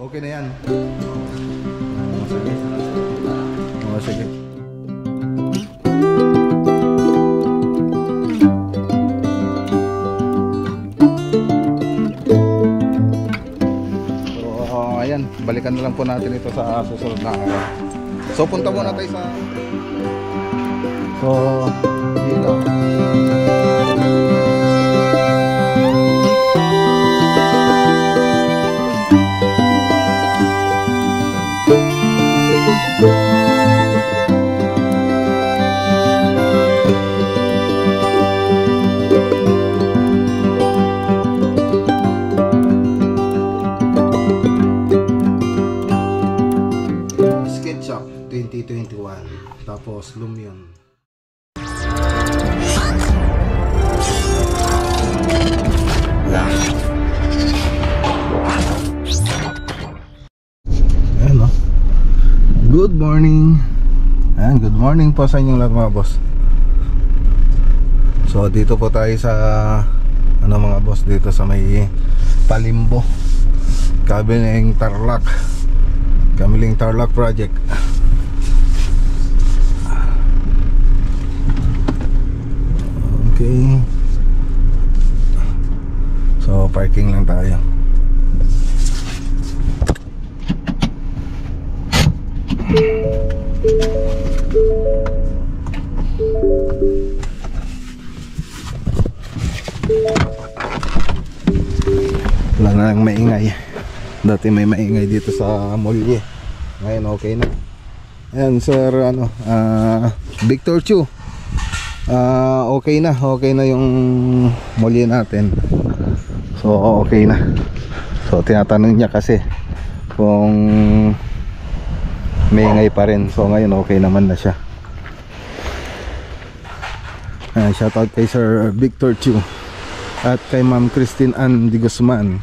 Okay na yan. Sige. Sige. So, ayan. Balikan na lang po natin ito sa susunod na araw. So, punta muna tayo sa... So, dito. SketchUp 2021, tapos Lumion. Ayan o. Good morning. Ayan, good morning po sa inyong lahat mga boss. So dito po tayo sa ano mga boss, dito sa may Palimbo, Kamiling Tarlac, Kamiling Tarlac project. Okay. So parking lang tayo. Wala na lang maingay. Dati may maingay dito sa Molye. Ngayon okay na. Ayan sir, ano, Victor Chu. Okay na yung Molye natin. So okay na. So tinatanong niya kasi kung maingay pa rin. So ngayon okay naman na siya. Shoutout kay Sir Victor Chu at kay Ma'am Christine Ann de Guzman.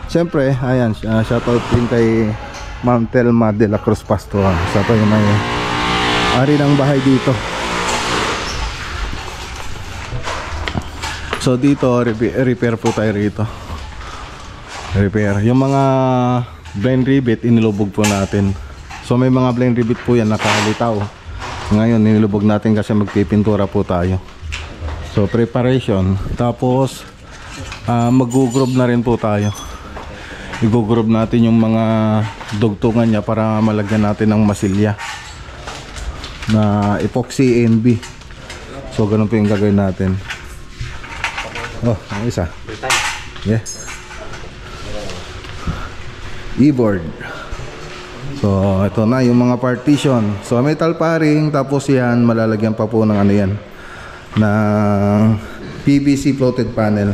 Siyempre, ayan, shoutout din kay Ma'am Telma de la Cruz Pastor. Sa to yung may ari ng bahay dito. So dito, repair po tayo rito. Repair. Yung mga blind rivet, inilubog po natin. So may mga blind rivet po yan nakalitaw. Ngayon, inilubog natin kasi magpipintura po tayo. So preparation. Tapos mag-groove na rin po tayo. I-groove natin yung mga dugtungan niya para malagyan natin ng masilya na epoxy NB. So ganun po yung gagawin natin. Oh, ang isa. Yeah. E-board. So ito na yung mga partition. So metal paring, tapos yan malalagyan pa po ng ano yan, ng PVC floated panel.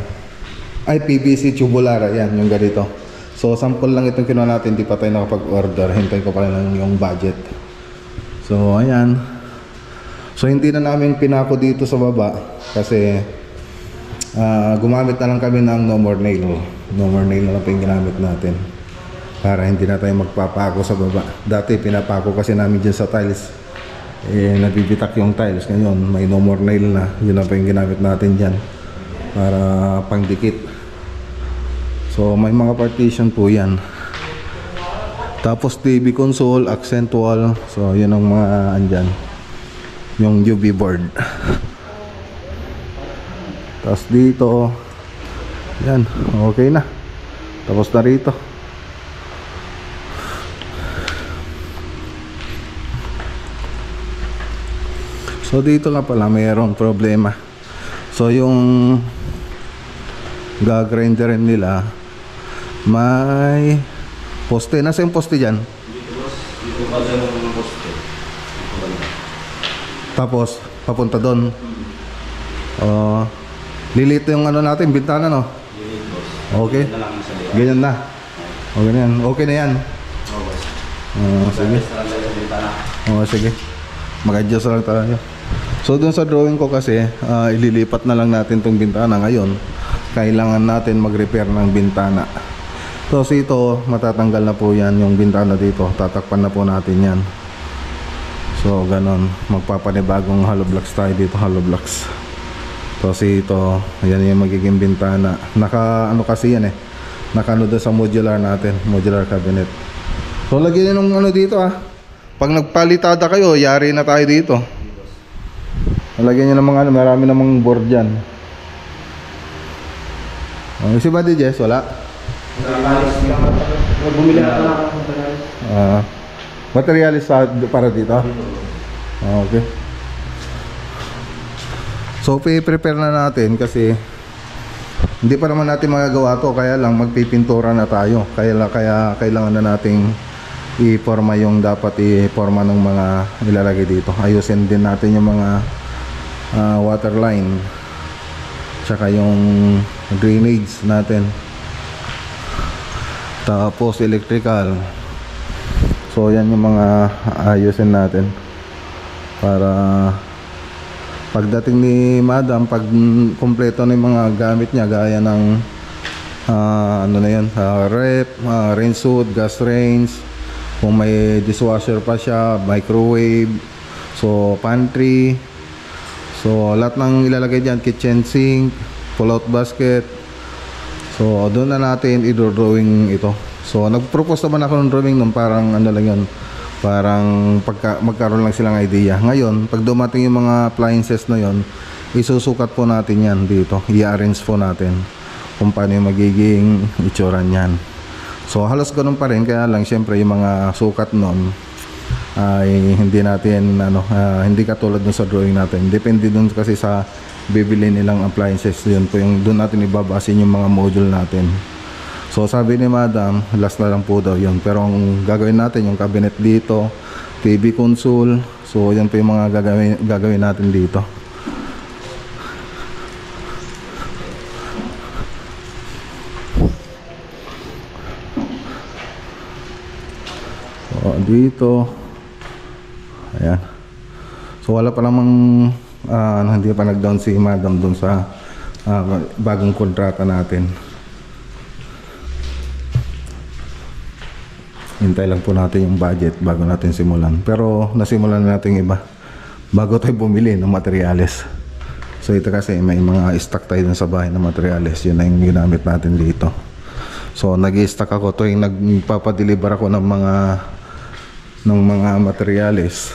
Ay, PVC tubular, yan yung ganito. So sample lang itong kinuha natin, di pa tayo nakapag-order. Hintayin ko pa rin yung budget. So ayan. So hindi na namin pinako dito sa baba kasi gumamit na lang kami ng no more nail. No more nail na lang po yung ginamit natin para hindi na tayo magpapako sa baba. Dati pinapako kasi namin dyan sa tiles, nabibitak yung tiles. Ngayon may no more nail na, yun na po yung ginamit natin dyan para pangdikit. So may mga partition po yan. Tapos TV console, accent wall. So yun ang mga andyan, yung UV board. Tapos dito, yan, okay na. Tapos na rito. So dito nga pala mayroong problema. So yung gagrinderin nila, may poste. Nasa yung poste dyan? Dito pa dyan yung poste. Tapos papunta doon. Lilit yung ano natin, bintana, no? Okay. Ganyan na. O ganyan. Okay na yan. Sige. Sige. Mag-adjust lang tayo. So dun sa drawing ko kasi, ililipat na lang natin tong bintana ngayon. Kailangan natin mag-repair ng bintana. So ito, matatanggal na po yan yung bintana dito. Tatakpan na po natin yan. So ganon, magpapanibagong hollow blocks tayo dito, hollow blocks. So ito, yan yung magiging bintana. Naka ano kasi yan nakano doon sa modular natin, modular cabinet. So lagyan nyo ng ano dito pag nagpalitada kayo, yari na tayo dito. Lagyan nyo ng mga ano, marami namang board dyan. Si Buddy Jess, wala? Bumili na ako ng materialis. Materialis para dito? Okay. So prepare na natin kasi hindi pa naman natin magagawa to, kaya lang magpipintura na tayo. Kaya kailangan na nating i-forma yung dapat i-forma ng mga ilalagay dito. Ayusin din natin yung mga water line tsaka yung drainage natin, tapos electrical. So yan yung mga ayusin natin para pagdating ni Madam, pag kumpleto na yung mga gamit niya gaya ng ano na yan, rep, range suit, gas range, kung may dishwasher pa siya, microwave, so pantry, so lahat ng ilalagay dyan, kitchen sink, pull out basket. So doon na natin i-drawing ito. So nag-propose naman ako ng drawing nung parang ano lang yun, parang magkaroon lang silang idea. Ngayon pag dumating yung mga appliances na yon, isusukat po natin yan dito, i-arrange po natin kung paano yung magiging itsura niyan. So halos ganun pa rin, kaya lang syempre yung mga sukat nun ay hindi natin hindi katulad dun sa drawing natin. Depende dun kasi sa bibili nilang appliances, yun po yung dun natin ibabasin yung mga module natin. So sabi ni Madam, last na lang po daw yun. Pero ang gagawin natin yung cabinet dito, TV console, so yan po yung mga gagawin natin dito. So dito, ayan. So wala pa namang hindi pa nag-down si Madam dun sa bagong kontrata natin. Hintay lang po natin yung budget bago natin simulan. Pero nasimulan na natin iba bago tayo bumili ng materials. So ito kasi may mga stock tayo dun sa bahay ng materials. Yun na yung ginamit natin dito. So nag-i-stock ako tuwing nagpapadeliver ako ng mga materials.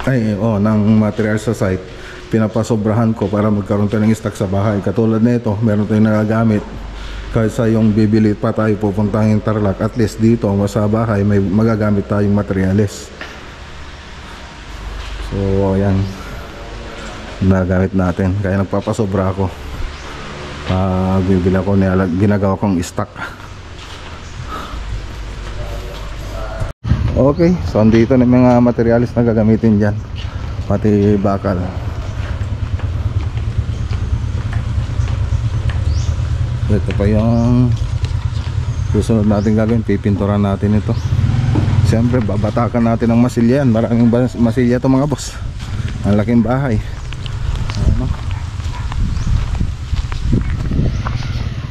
Ng materials sa site. Pinapasobrahan ko para magkaroon tayo ng stock sa bahay. Katulad nito, meron tayong nagagamit. Kaysa yung bibili pa tayo pupuntahan yung Tarlac, at least dito sa bahay may magagamit tayong materials. So ayan, nagamit natin, kaya nagpapasobra ako. Bibili ako, ginagawa kong stock. Okay, so andito na mga materials na gagamitin dyan, pati bakal. Ito pa yung susunod natin gagawin, pipinturan natin ito. Siyempre babatakan natin ng masilya yan. Maraming masilya ito mga boss, ang laking bahay.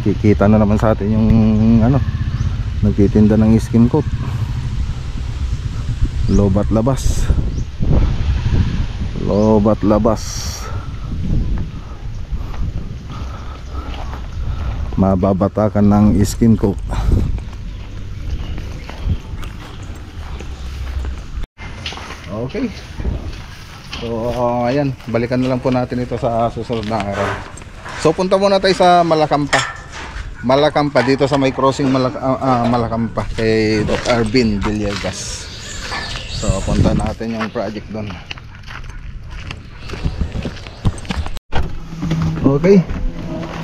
Kikita na naman sa atin yung nagtitinda ng skin coat, lobat labas, lobat labas. Mababatakan ng skin coat. Okay. So ayan, balikan na lang po natin ito sa susunod na araw. So punta muna tayo sa Malacampa dito sa may crossing Malacampa kay Dr. Arvin Villegas. So punta natin yung project doon. Okay.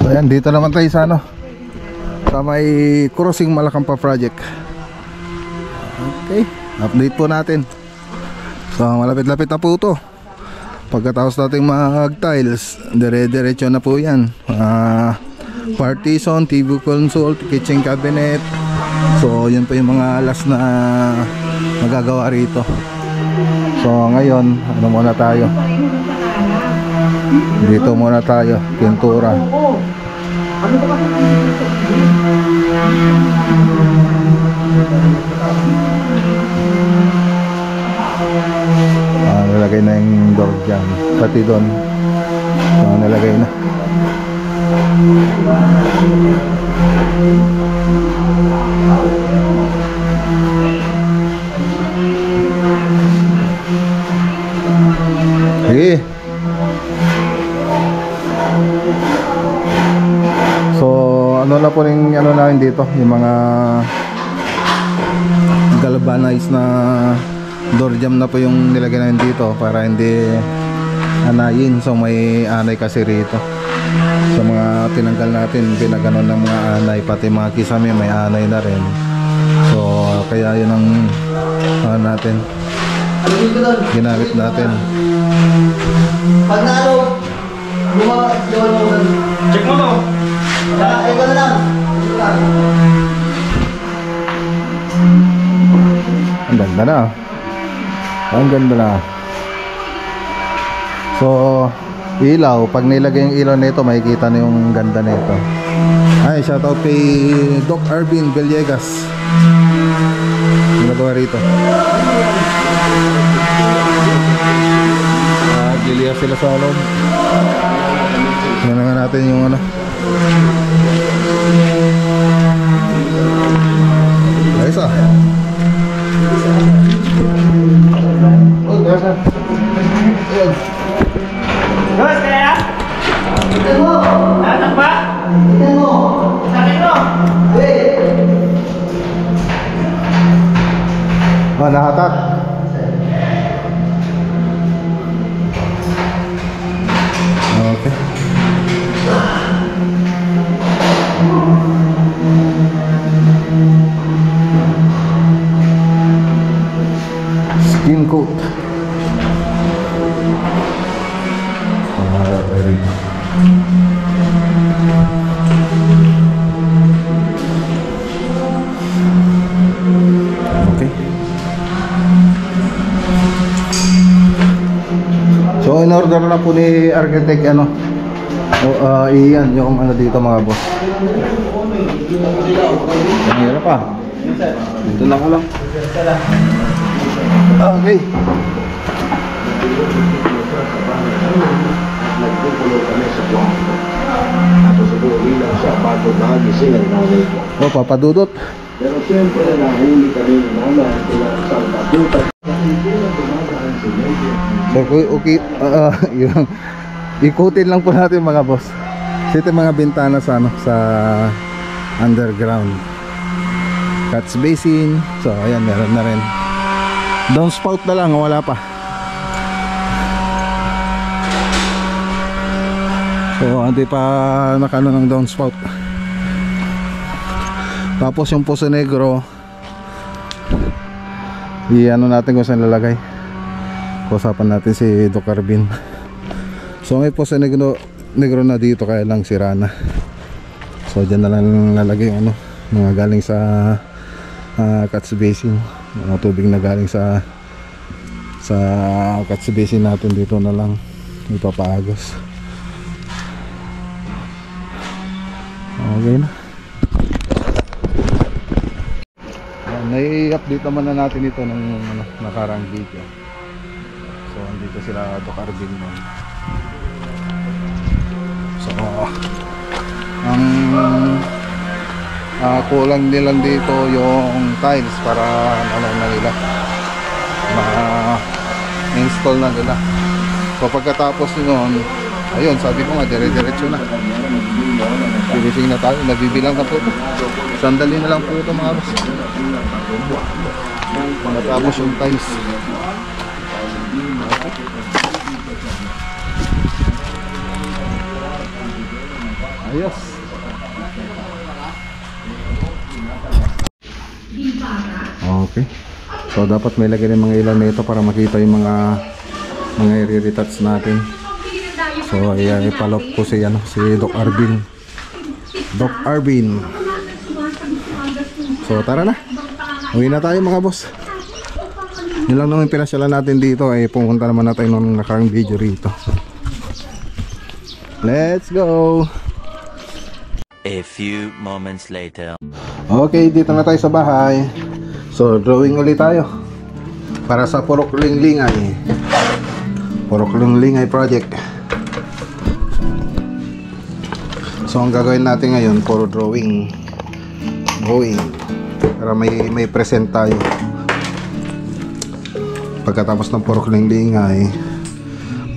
So ayan, dito naman tayo sa sa may crossing Malacampa project. Okay, update po natin. So malapit-lapit na po ito. Pagkatapos natin mag-tiles, dire-diretso na po yan. Partition, TV console, kitchen cabinet. So yun po yung mga last na magagawa rito. So ngayon, muna tayo. Dito muna tayo, pintura. Nalagay na yung door dyan, pati doon. Nalagay na. Sige. So, ano na po yung ano namin dito, yung mga galvanized na door jamb na po yung nilagay namin dito para hindi anayin. So, may anay kasi rito. So, mga tinanggal natin, pinaganon ng mga anay, pati mga kisame may anay na rin. So, kaya yun ang natin ginamit natin. Pag naalo, check mo to. Ikaw na lang. Ang ganda na. Ang ganda na. So, ilaw. Pag nilagay yung ilaw nito, makikita na yung ganda nito. Ay, shoutout kay Doc Arvin Villegas. Nagawa rito. Giliya sila sa loob. Tingnan nga natin yung ano. Ayos ah. Oh, guys ah. Ayun. Guys, kaya? Tignan mo! Natak ba? Tignan mo! Sakin mo! Oh, nahatak. Okay. Skin coat. Okay. So in order na po ni architect ano. Iyan yung ano dito mga boss. Ang hirap pa. Dito lang lang. Okay. Nagpupulo kami sa kwarto. Ako siguro lang siya bago nagising ang nanay ko. Oh, papadudot. Pero siyempre nahuli kami ng nanay kaya isang badutan. Hindi na dumadaan si Medyo. So okay, yung ikutin lang po natin mga boss. Ito mga bintana sa ano, sa underground. Catch basin. So ayan, meron na rin. Downspout na lang, wala pa. So hindi pa nakano ng downspout. Tapos yung Poso Negro, i-ano natin kung saan lalagay. Kusapan natin si Doc Arvin. So may Poso Negro na dito, kaya lang sira na. So dyan na lang lalagay yung ano, mga galing sa catch basin, mga tubig na galing sa catch basin natin, dito na lang ipapaagos. Okay na. Nai-update naman na natin ito ng nakarang video. So andito sila Doc Arvin mo. So ang kulang nilang dito yung tiles para ano na nila, ma-install na nila. So pagkatapos nun, ayun, sabi ko nga, dire-diretso na. Finishing na tayo, nabibilang na po ito. Sandali na lang po ito mga boss. Matapos yung tiles. Ayos. Okay. So dapat may lagay ng mga ilaw na ito para makita yung mga i-retouch natin. So ayan, ipalop ko si Doc Arvin. Doc Arvin. So tara na. Uwi na tayo mga boss. Yun lang naman pinasyalan natin dito, ay pumunta naman natin ng nakarang video rito. Let's go. A few moments later. Okay, dito na tayo sa bahay. So drawing ulit tayo para sa Purok Linglingay. Purok Linglingay project. So ang gagawin natin ngayon, puro drawing para may present tayo. Pagkatapos ng puro klingling-lingay,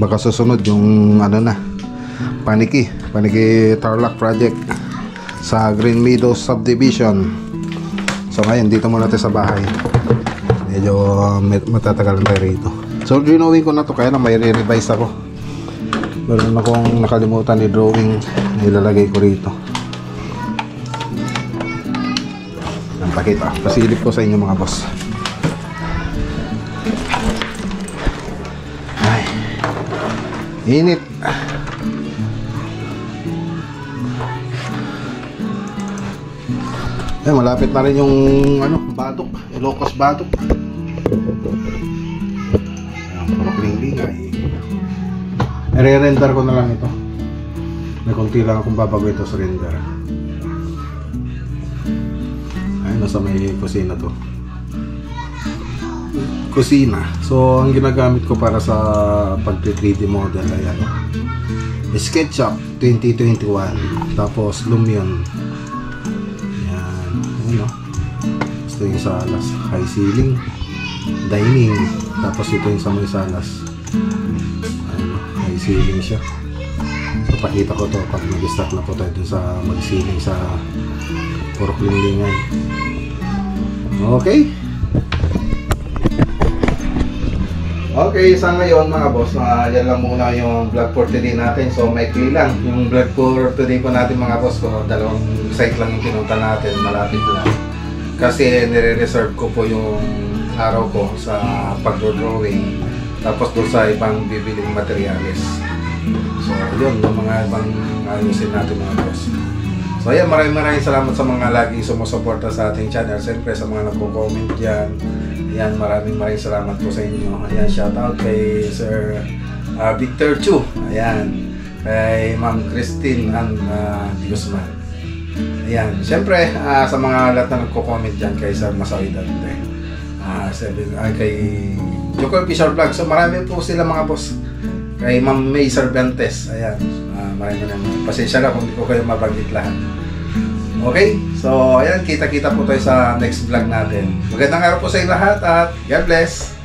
baka susunod yung ano na, Paniki Tarlac project sa Green Meadows subdivision. So ngayon dito muna tayo sa bahay, medyo matatagalan tayo rito. So drawing ko na to, kaya na may re-revise ako. Meron akong nakalimutan ni drawing, nilalagay ko rito. Ang pakita, pasilip ko sa inyo mga boss. Ay, init. Eh, malapit na rin yung ano, batok, Ilocos batok. Puro klingling-lingay. I-render ko na lang ito. May konti lang akong babago ito sa render. Ay, nasa may kusina to. Kusina. So, ang ginagamit ko para sa pag-3D model ay ano, SketchUp 2021. Tapos Lumion. Yan. Ano? Gusto yung salas. High ceiling. Dining. Tapos ito yung sa may salas. May ceiling siya. So pakita ko to pag mag-start na po tayo dun sa mag-ceiling sa puro klinglingan. Okay. Okay, sa ngayon mga boss, yan lang muna yung vlog for today natin. So maikli lang yung vlog for today po natin mga boss. So, dalawang site lang yung pinunta natin, malapit lang. Kasi nire-reserve ko po yung araw ko sa pag-drawing. Tapos doon sa ibang bibiling materials. So yun, yung mga ibang ayusin natin mga boss. So ayan, maraming salamat sa mga laging sumusuporta sa ating channel. Siyempre sa mga nagko-comment dyan. Ayan, maraming salamat po sa inyo. Ayan, shout out kay Sir Victor Chu. Ayan, kay Ma'am Christine and Guzman. Ayan, siyempre sa mga lahat na nagko-comment dyan, kay Sir Masawi Dante. Kay Joker Official Vlog. So marami po sila mga boss. Kay Ma'am May Cervantes. Ayan. Marami naman. Pasensya na kung hindi ko kayo mabanggit lahat. Okay? So ayan, kita-kita po tayo sa next vlog natin. Magandang araw po sa inyo lahat at God bless!